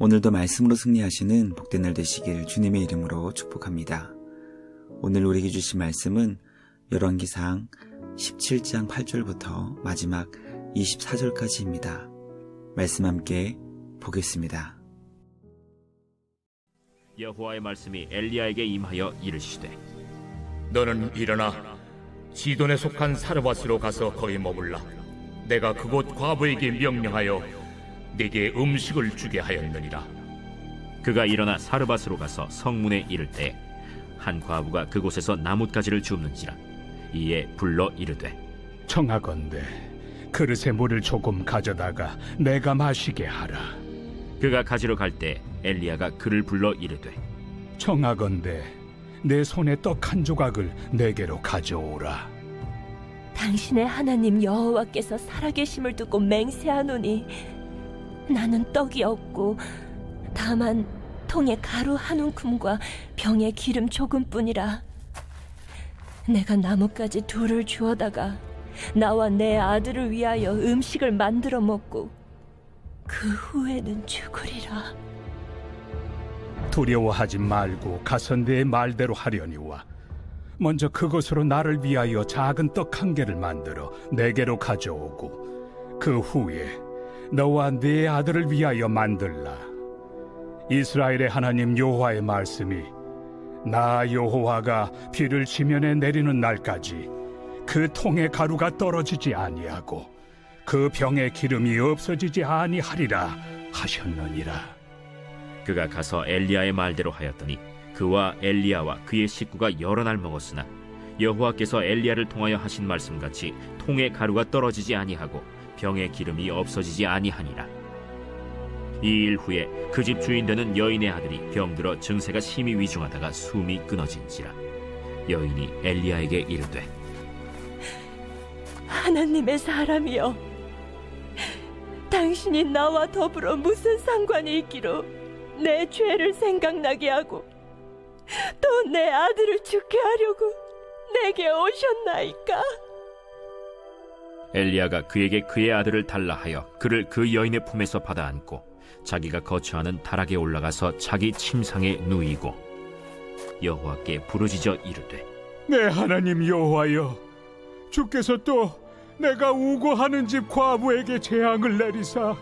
오늘도 말씀으로 승리하시는 복된 날 되시길 주님의 이름으로 축복합니다. 오늘 우리에게 주신 말씀은 열왕기상 17장 8절부터 마지막 24절까지입니다. 말씀 함께 보겠습니다. 여호와의 말씀이 엘리야에게 임하여 이르시되, 너는 일어나 시돈에 속한 사르밧으로 가서 거기 머물라. 내가 그곳 과부에게 명령하여 네게 음식을 주게 하였느니라. 그가 일어나 사르밧으로 가서 성문에 이를 때 한 과부가 그곳에서 나뭇가지를 줍는지라. 이에 불러 이르되, 청하건대 그릇에 물을 조금 가져다가 내가 마시게 하라. 그가 가지러 갈 때 엘리야가 그를 불러 이르되, 청하건대 내 손에 떡 한 조각을 내게로 가져오라. 당신의 하나님 여호와께서 살아계심을 두고 맹세하노니 나는 떡이 없고 다만 통에 가루 한 움큼과 병에 기름 조금뿐이라. 내가 나뭇가지 둘을 주워다가 나와 내 아들을 위하여 음식을 만들어 먹고 그 후에는 죽으리라. 두려워하지 말고 가서 내 말대로 하려니와 먼저 그것으로 나를 위하여 작은 떡 한 개를 만들어 내게로 가져오고 그 후에 너와 네 아들을 위하여 만들라. 이스라엘의 하나님 여호와의 말씀이 나 여호와가 비를 지면에 내리는 날까지 그 통의 가루가 떨어지지 아니하고 그 병의 기름이 없어지지 아니하리라 하셨느니라. 그가 가서 엘리야의 말대로 하였더니 그와 엘리야와 그의 식구가 여러 날 먹었으나 여호와께서 엘리야를 통하여 하신 말씀같이 통의 가루가 떨어지지 아니하고 병의 기름이 없어지지 아니하니라. 이 일 후에 그 집 주인 되는 여인의 아들이 병들어 증세가 심히 위중하다가 숨이 끊어진지라. 여인이 엘리야에게 이르되, 하나님의 사람이여, 당신이 나와 더불어 무슨 상관이 있기로 내 죄를 생각나게 하고 또 내 아들을 죽게 하려고 내게 오셨나이까? 엘리야가 그에게 그의 아들을 달라 하여 그를 그 여인의 품에서 받아 안고 자기가 거처하는 다락에 올라가서 자기 침상에 누이고 여호와께 부르짖어 이르되, 내 하나님 여호와여, 주께서 또 내가 우고하는 집 과부에게 재앙을 내리사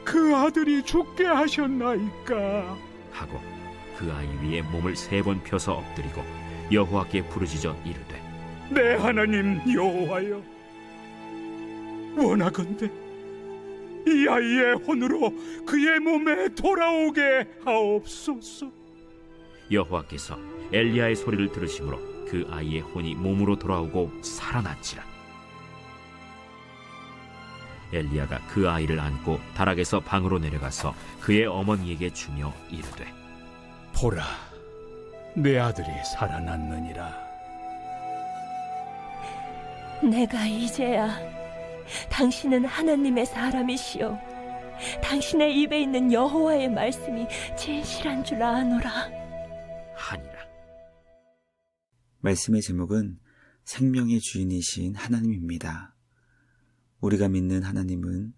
그 아들이 죽게 하셨나이까? 하고 그 아이 위에 몸을 3번 펴서 엎드리고 여호와께 부르짖어 이르되, 내 하나님 여호와여, 원하건대 이 아이의 혼으로 그의 몸에 돌아오게 하옵소서. 여호와께서 엘리야의 소리를 들으심으로 그 아이의 혼이 몸으로 돌아오고 살아났지라. 엘리야가 그 아이를 안고 다락에서 방으로 내려가서 그의 어머니에게 주며 이르되, 보라, 내 아들이 살아났느니라. 내가 이제야 당신은 하나님의 사람이시오, 당신의 입에 있는 여호와의 말씀이 진실한 줄 아노라 하니라. 말씀의 제목은 생명의 주인이신 하나님입니다. 우리가 믿는 하나님은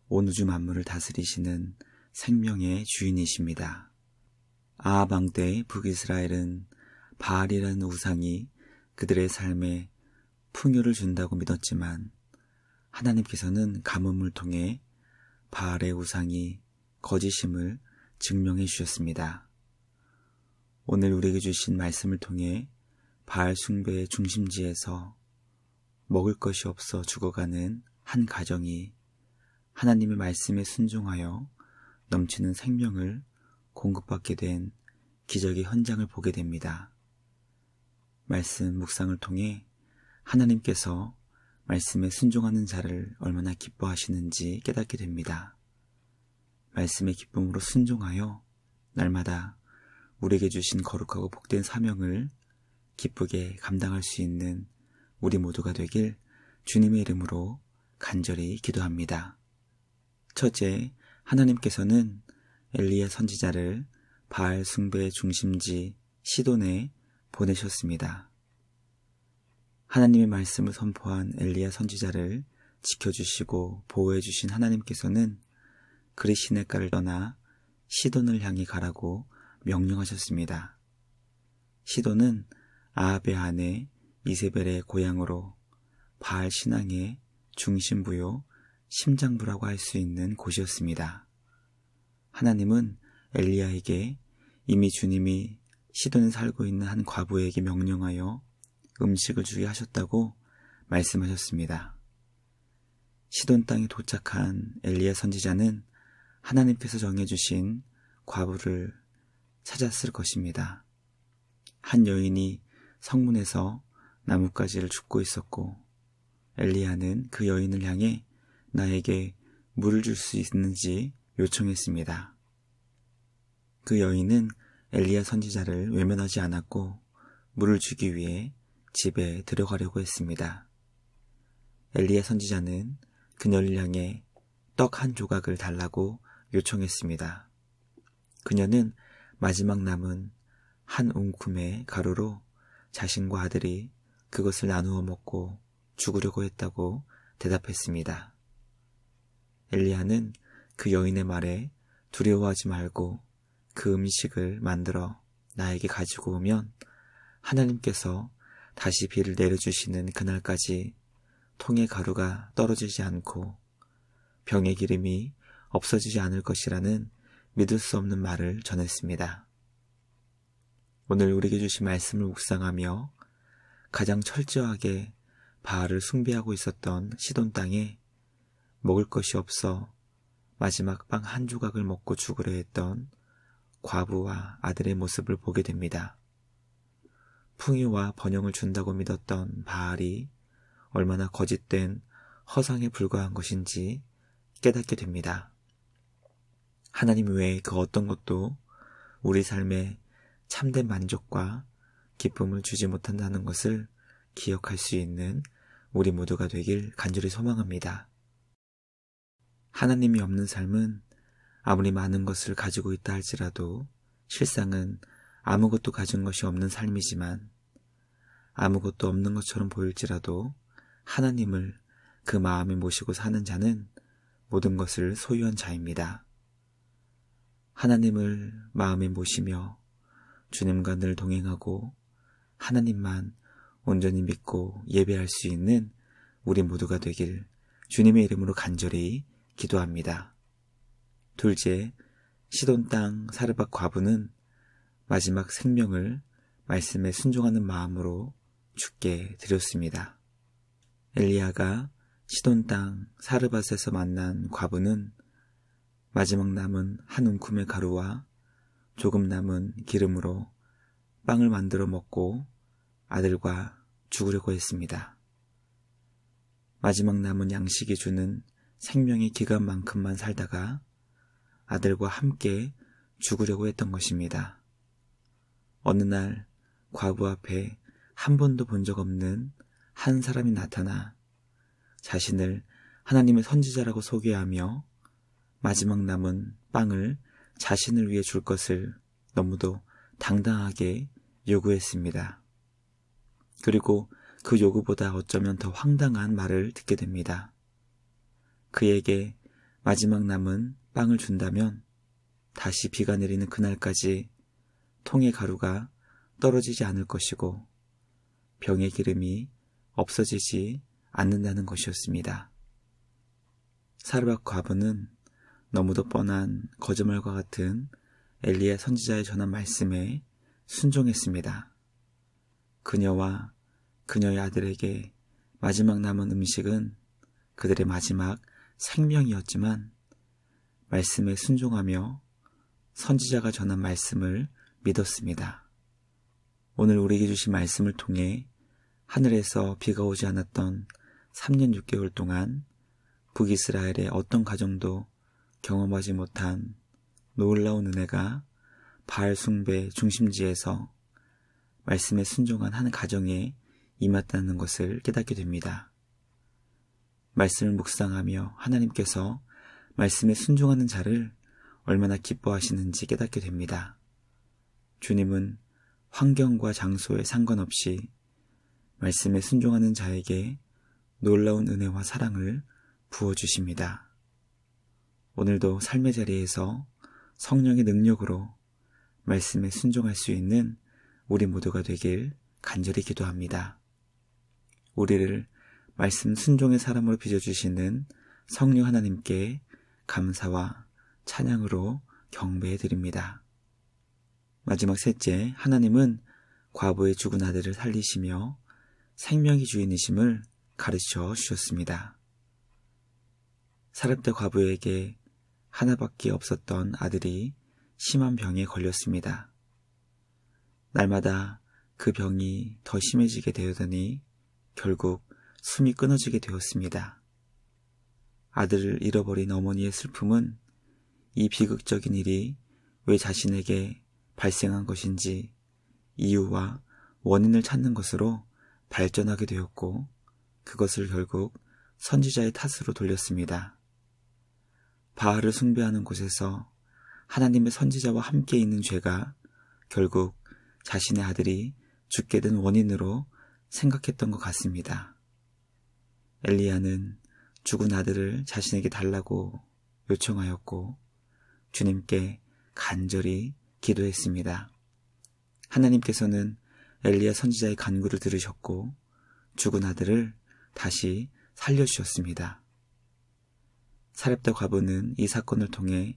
온 우주 만물을 다스리시는 생명의 주인이십니다. 아합 왕 때 북이스라엘은 바알이라는 우상이 그들의 삶에 풍요를 준다고 믿었지만 하나님께서는 가뭄을 통해 바알의 우상이 거짓임을 증명해 주셨습니다. 오늘 우리에게 주신 말씀을 통해 바알 숭배의 중심지에서 먹을 것이 없어 죽어가는 한 가정이 하나님의 말씀에 순종하여 넘치는 생명을 공급받게 된 기적의 현장을 보게 됩니다. 말씀 묵상을 통해 하나님께서 말씀에 순종하는 자를 얼마나 기뻐하시는지 깨닫게 됩니다. 말씀의 기쁨으로 순종하여 날마다 우리에게 주신 거룩하고 복된 사명을 기쁘게 감당할 수 있는 우리 모두가 되길 주님의 이름으로 간절히 기도합니다. 첫째, 하나님께서는 엘리야 선지자를 바알 숭배의 중심지 시돈에 보내셨습니다. 하나님의 말씀을 선포한 엘리야 선지자를 지켜주시고 보호해주신 하나님께서는 그리 시냇가를 떠나 시돈을 향해 가라고 명령하셨습니다. 시돈은 아합의 아내 이세벨의 고향으로 바알 신앙의 중심부요 심장부라고 할 수 있는 곳이었습니다. 하나님은 엘리야에게 이미 주님이 시돈에 살고 있는 한 과부에게 명령하여 음식을 주게 하셨다고 말씀하셨습니다. 시돈 땅에 도착한 엘리야 선지자는 하나님께서 정해주신 과부를 찾았을 것입니다. 한 여인이 성문에서 나뭇가지를 줍고 있었고 엘리야는 그 여인을 향해 나에게 물을 줄 수 있는지 요청했습니다. 그 여인은 엘리야 선지자를 외면하지 않았고 물을 주기 위해 집에 들어가려고 했습니다. 엘리야 선지자는 그녀를 향해 떡 한 조각을 달라고 요청했습니다. 그녀는 마지막 남은 한 웅큼의 가루로 자신과 아들이 그것을 나누어 먹고 죽으려고 했다고 대답했습니다. 엘리야는 그 여인의 말에 두려워하지 말고 그 음식을 만들어 나에게 가지고 오면 하나님께서 다시 비를 내려주시는 그날까지 통의 가루가 떨어지지 않고 병의 기름이 없어지지 않을 것이라는 믿을 수 없는 말을 전했습니다. 오늘 우리에게 주신 말씀을 묵상하며 가장 철저하게 바알을 숭배하고 있었던 시돈 땅에 먹을 것이 없어 마지막 빵 한 조각을 먹고 죽으려 했던 과부와 아들의 모습을 보게 됩니다. 풍요와 번영을 준다고 믿었던 바알이 얼마나 거짓된 허상에 불과한 것인지 깨닫게 됩니다. 하나님 외에 그 어떤 것도 우리 삶에 참된 만족과 기쁨을 주지 못한다는 것을 기억할 수 있는 우리 모두가 되길 간절히 소망합니다. 하나님이 없는 삶은 아무리 많은 것을 가지고 있다 할지라도 실상은 아무것도 가진 것이 없는 삶이지만 아무것도 없는 것처럼 보일지라도 하나님을 그 마음에 모시고 사는 자는 모든 것을 소유한 자입니다. 하나님을 마음에 모시며 주님과 늘 동행하고 하나님만 온전히 믿고 예배할 수 있는 우리 모두가 되길 주님의 이름으로 간절히 기도합니다. 둘째, 시돈 땅 사르밧 과부는 마지막 생명을 말씀에 순종하는 마음으로 주께 드렸습니다. 엘리야가 시돈 땅 사르밧에서 만난 과부는 마지막 남은 한 웅큼의 가루와 조금 남은 기름으로 빵을 만들어 먹고 아들과 죽으려고 했습니다. 마지막 남은 양식이 주는 생명의 기간만큼만 살다가 아들과 함께 죽으려고 했던 것입니다. 어느 날 과부 앞에 한 번도 본 적 없는 한 사람이 나타나 자신을 하나님의 선지자라고 소개하며 마지막 남은 빵을 자신을 위해 줄 것을 너무도 당당하게 요구했습니다. 그리고 그 요구보다 어쩌면 더 황당한 말을 듣게 됩니다. 그에게 마지막 남은 빵을 준다면 다시 비가 내리는 그날까지 통의 가루가 떨어지지 않을 것이고 병의 기름이 없어지지 않는다는 것이었습니다. 사르밧 과부는 너무도 뻔한 거짓말과 같은 엘리야 선지자의 전한 말씀에 순종했습니다. 그녀와 그녀의 아들에게 마지막 남은 음식은 그들의 마지막 생명이었지만 말씀에 순종하며 선지자가 전한 말씀을 믿었습니다. 오늘 우리에게 주신 말씀을 통해 하늘에서 비가 오지 않았던 3년 6개월 동안 북이스라엘의 어떤 가정도 경험하지 못한 놀라운 은혜가 바알 숭배 중심지에서 말씀에 순종한 한 가정에 임했다는 것을 깨닫게 됩니다. 말씀을 묵상하며 하나님께서 말씀에 순종하는 자를 얼마나 기뻐하시는지 깨닫게 됩니다. 주님은 환경과 장소에 상관없이 말씀에 순종하는 자에게 놀라운 은혜와 사랑을 부어주십니다. 오늘도 삶의 자리에서 성령의 능력으로 말씀에 순종할 수 있는 우리 모두가 되길 간절히 기도합니다. 우리를 말씀 순종의 사람으로 빚어주시는 성령 하나님께 감사와 찬양으로 경배해 드립니다. 마지막 셋째, 하나님은 과부의 죽은 아들을 살리시며 생명의 주인이심을 가르쳐 주셨습니다. 사렙다 과부에게 하나밖에 없었던 아들이 심한 병에 걸렸습니다. 날마다 그 병이 더 심해지게 되더니 결국 숨이 끊어지게 되었습니다. 아들을 잃어버린 어머니의 슬픔은 이 비극적인 일이 왜 자신에게 발생한 것인지 이유와 원인을 찾는 것으로 발전하게 되었고, 그것을 결국 선지자의 탓으로 돌렸습니다. 바알을 숭배하는 곳에서 하나님의 선지자와 함께 있는 죄가 결국 자신의 아들이 죽게 된 원인으로 생각했던 것 같습니다. 엘리야는 죽은 아들을 자신에게 달라고 요청하였고 주님께 간절히 기도했습니다. 하나님께서는 엘리야 선지자의 간구를 들으셨고 죽은 아들을 다시 살려주셨습니다. 사렙다 과부는 이 사건을 통해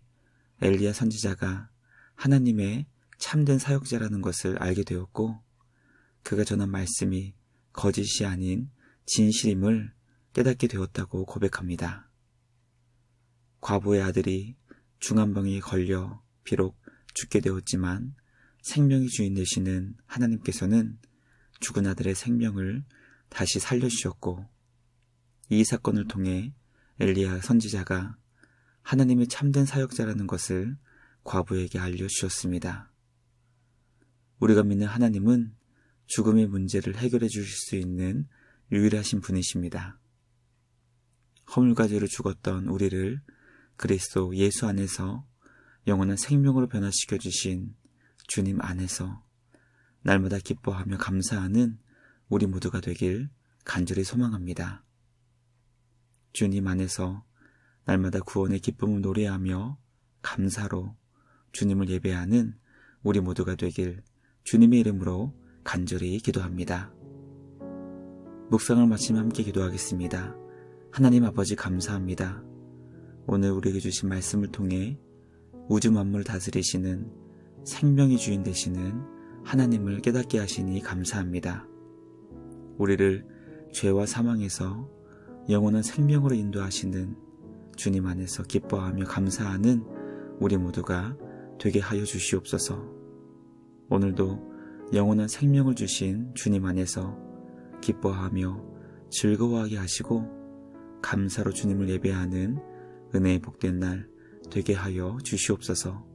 엘리야 선지자가 하나님의 참된 사역자라는 것을 알게 되었고, 그가 전한 말씀이 거짓이 아닌 진실임을 깨닫게 되었다고 고백합니다. 과부의 아들이 중한병에 걸려 비록 죽게 되었지만 생명의 주인 되시는 하나님께서는 죽은 아들의 생명을 다시 살려주셨고, 이 사건을 통해 엘리야 선지자가 하나님의 참된 사역자라는 것을 과부에게 알려주셨습니다. 우리가 믿는 하나님은 죽음의 문제를 해결해 주실 수 있는 유일하신 분이십니다. 허물과 죄로 죽었던 우리를 그리스도 예수 안에서 영원한 생명으로 변화시켜 주신 주님 안에서 날마다 기뻐하며 감사하는 우리 모두가 되길 간절히 소망합니다. 주님 안에서 날마다 구원의 기쁨을 노래하며 감사로 주님을 예배하는 우리 모두가 되길 주님의 이름으로 간절히 기도합니다. 묵상을 마치며 함께 기도하겠습니다. 하나님 아버지 감사합니다. 오늘 우리에게 주신 말씀을 통해 우주 만물을 다스리시는 생명의 주인 되시는 하나님을 깨닫게 하시니 감사합니다. 우리를 죄와 사망에서 영원한 생명으로 인도하시는 주님 안에서 기뻐하며 감사하는 우리 모두가 되게 하여 주시옵소서. 오늘도 영원한 생명을 주신 주님 안에서 기뻐하며 즐거워하게 하시고 감사로 주님을 예배하는 은혜의 복된 날 되게 하여 주시옵소서.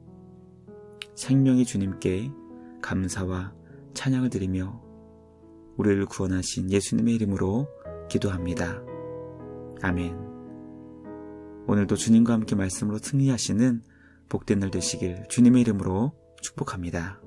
생명의 주님께 감사와 찬양을 드리며 우리를 구원하신 예수님의 이름으로 기도합니다. 아멘. 오늘도 주님과 함께 말씀으로 승리하시는 복된 날 되시길 주님의 이름으로 축복합니다.